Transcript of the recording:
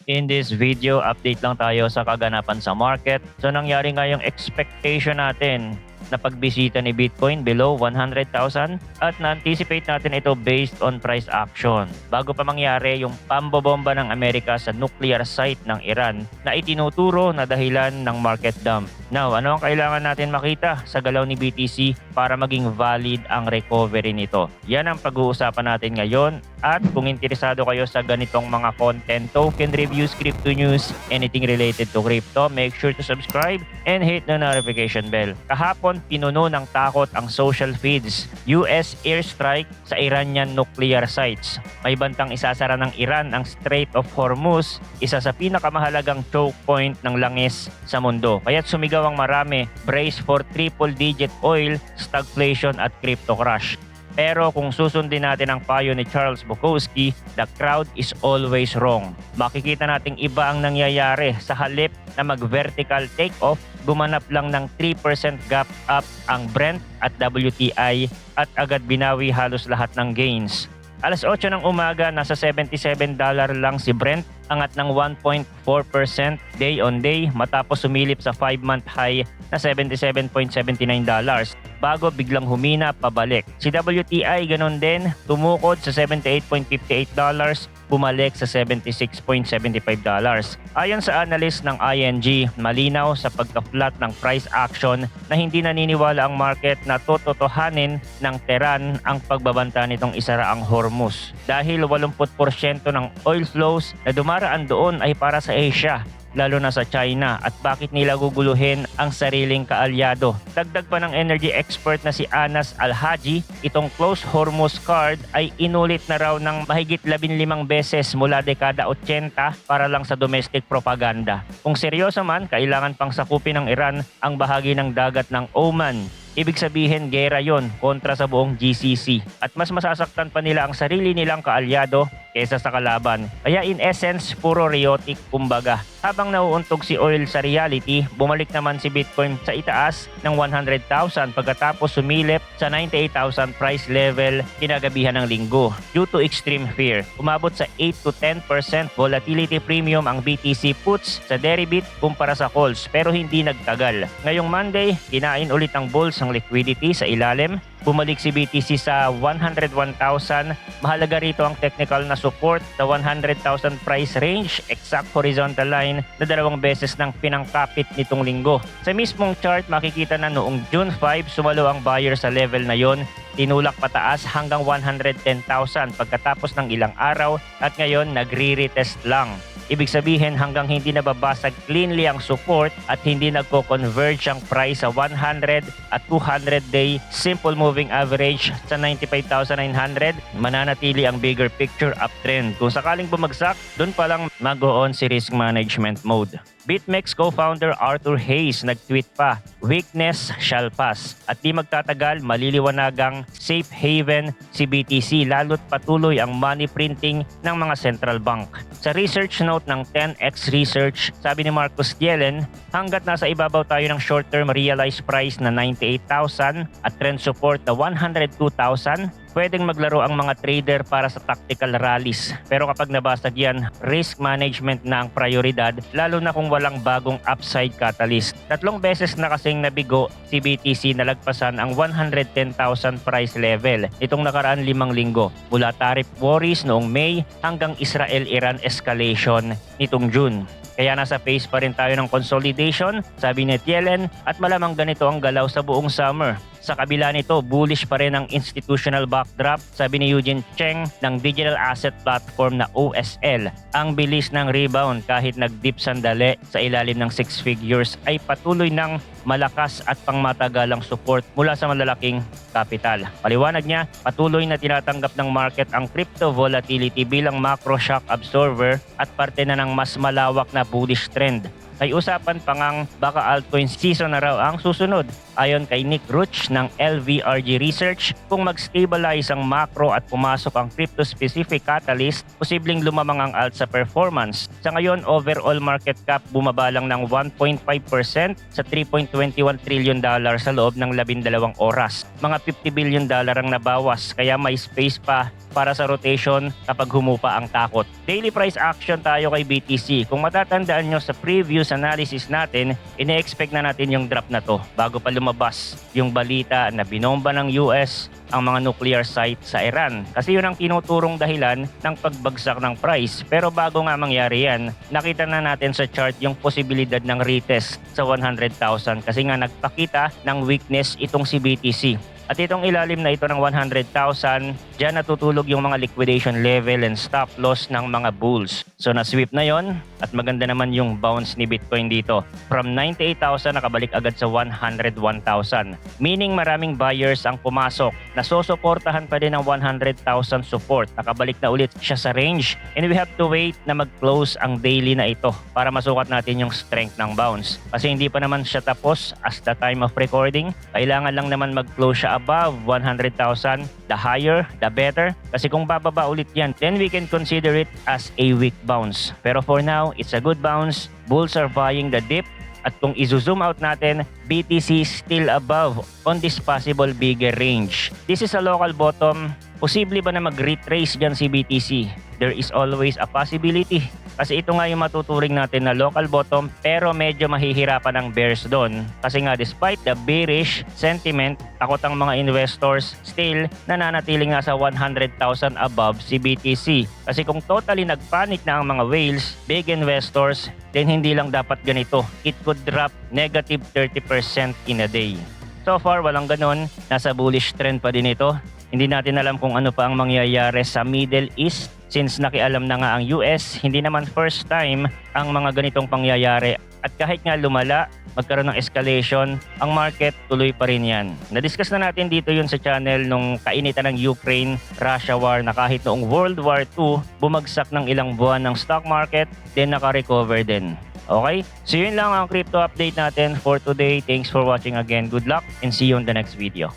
In this video, update lang tayo sa kaganapan sa market. So nangyari nga yung expectation natin na pagbisita ni Bitcoin below 100,000 at na-anticipate natin ito based on price action. Bago pa mangyari yung pambobomba ng Amerika sa nuclear site ng Iran na itinuturo na dahilan ng market dump. Now, ano ang kailangan natin makita sa galaw ni BTC para maging valid ang recovery nito? Yan ang pag-uusapan natin ngayon. At kung interesado kayo sa ganitong mga content, token reviews, crypto news, anything related to crypto, make sure to subscribe and hit the notification bell. Kahapon, pinuno ng takot ang social feeds. US airstrike sa Iranian nuclear sites. May bantang isasara ng Iran ang Strait of Hormuz, isa sa pinakamahalagang choke point ng langis sa mundo. Kaya't sumigaw ang marami, brace for triple-digit oil, stagflation at crypto crash. Pero kung susundin natin ang payo ni Charles Bukowski, the crowd is always wrong. Makikita nating iba ang nangyayari. Sa halip na mag-vertical take-off, gumanap lang ng 3% gap up ang Brent at WTI at agad binawi halos lahat ng gains. Alas 8 ng umaga, nasa $77 lang si Brent, angat ng 1.4% day on day matapos sumilip sa 5-month high na $77.79 bago biglang humina pabalik. Si WTI ganun din, tumukod sa $78.58, bumalik sa $76.75. Ayon sa analyst ng ING, malinaw sa pagka-flat ng price action na hindi naniniwala ang market na tototohanin ng Tehran ang pagbabanta nitong isara ang Hormuz. Dahil 80% ng oil flows na dumaraan doon ay para sa Asia, lalo na sa China, at bakit nila guguluhin ang sariling kaalyado. Dagdag pa ng energy expert na si Anas Al-Haji, itong close Hormuz card ay inulit na raw ng mahigit 15 beses mula dekada 80 para lang sa domestic propaganda. Kung seryoso man, kailangan pang sakupin ng Iran ang bahagi ng dagat ng Oman. Ibig sabihin, gera yon kontra sa buong GCC. At mas masasaktan pa nila ang sarili nilang kaalyado kesa sa kalaban. Kaya in essence, puro rhetoric kumbaga. Habang nauuntog si oil sa reality, bumalik naman si Bitcoin sa itaas ng 100,000 pagkatapos sumilip sa 98,000 price level kinagabihan ng linggo due to extreme fear. Umabot sa 8 to 10% volatility premium ang BTC puts sa derivative kumpara sa calls, pero hindi nagtagal. Ngayong Monday, kinain ulit ang bulls ang liquidity sa ilalim. Bumalik si BTC sa 101,000. Mahalaga rito ang technical na support sa 100,000 price range, exact horizontal line na 2 beses ng pinangkapit nitong linggo. Sa mismong chart, makikita na noong June 5, sumalo ang buyer sa level na yon. Tinulak pataas hanggang 110,000 pagkatapos ng ilang araw at ngayon nagre-retest lang. Ibig sabihin hanggang hindi nababasag cleanly ang support at hindi nagko-converge ang price sa 100 at 200-day simple moving average sa 95,900, mananatili ang bigger picture uptrend. Kung sakaling bumagsak, doon pa lang mag-on si risk management mode. BitMEX co-founder Arthur Hayes nag-tweet pa, "Weakness shall pass." At di magtatagal, maliliwanagang safe haven si BTC lalo't patuloy ang money printing ng mga central bank. Sa research note ng 10x Research, sabi ni Marcus Yellen, hanggat nasa ibabaw tayo ng short-term realized price na 98,000 at trend support na 102,000, pwedeng maglaro ang mga trader para sa tactical rallies. Pero kapag nabasag yan, risk management na ang prioridad, lalo na kung walang bagong upside catalyst. 3 beses na kasing nabigo si BTC na lagpasan ang 110,000 price level itong nakaraan 5 linggo. Mula tariff worries noong May hanggang Israel-Iran escalation nitong June. Kaya nasa phase pa rin tayo ng consolidation, sabi ni Yellen, at malamang ganito ang galaw sa buong summer. Sa kabila nito, bullish pa rin ang institutional backdrop, sabi ni Eugene Cheng ng digital asset platform na OSL. Ang bilis ng rebound kahit nag-dip sandali sa ilalim ng 6 figures ay patuloy ng malakas at pangmatagalang support mula sa malalaking kapital. Paliwanag niya, patuloy na tinatanggap ng market ang crypto volatility bilang macro shock absorber at parte na ng mas malawak na bullish trend. May usapan pa ngang baka altcoin season na raw ang susunod. Ayon kay Nick Ruch ng LVRG Research, kung mag-stabilize ang macro at pumasok ang crypto-specific catalyst, posibleng lumamang ang alt sa performance. Sa ngayon, overall market cap bumaba lang ng 1.5% sa $3.21 trillion sa loob ng 12 oras. Mga $50 billion ang nabawas, kaya may space pa para sa rotation kapag humupa ang takot. Daily price action tayo kay BTC. Kung matatandaan nyo sa previous analysis natin, ine-expect na natin yung drop na to bago pa lumabas yung balita na binomba ng US ang mga nuclear site sa Iran. Kasi yun ang tinuturong dahilan ng pagbagsak ng price. Pero bago nga mangyari yan, nakita na natin sa chart yung posibilidad ng retest sa 100,000 kasi nga nagpakita ng weakness itong si BTC. At itong ilalim na ito ng 100,000, dyan natutulog yung mga liquidation level and stop loss ng mga bulls. So na-sweep na yon at maganda naman yung bounce ni Bitcoin dito. From 98,000 nakabalik agad sa 101,000. Meaning maraming buyers ang pumasok. Nasusuportahan pa din ng 100,000 support. Nakabalik na ulit siya sa range. And we have to wait na mag-close ang daily na ito para masukat natin yung strength ng bounce. Kasi hindi pa naman siya tapos as the time of recording. Kailangan lang naman mag-close siya above 100,000, the higher, the better. Kasi kung bababa ulit yan, then we can consider it as a weak bounce. Pero for now, it's a good bounce. Bulls are buying the dip. At kung i-zoom out natin, BTC still above on this possible bigger range. This is a local bottom. Posible ba na mag-retrace dyan si BTC? There is always a possibility. Kasi ito nga yung matuturing natin na local bottom pero medyo mahihirapan ang bears doon. Kasi nga despite the bearish sentiment, takot ang mga investors, still nananatili nga sa 100,000 above si BTC. Kasi kung totally nagpanic na ang mga whales, big investors, then hindi lang dapat ganito. It could drop negative 30% in a day. So far, walang ganon. Nasa bullish trend pa din ito. Hindi natin alam kung ano pa ang mangyayari sa Middle East since nakialam na nga ang US. Hindi naman first time ang mga ganitong pangyayari. At kahit nga lumala, magkaroon ng escalation, ang market tuloy pa rin yan. Na-discuss na natin dito yun sa channel nung kainitan ng Ukraine-Russia war na kahit noong World War II, bumagsak ng ilang buwan ng stock market, then naka-recover din. Okay? So yun lang ang crypto update natin for today. Thanks for watching again. Good luck and see you on the next video.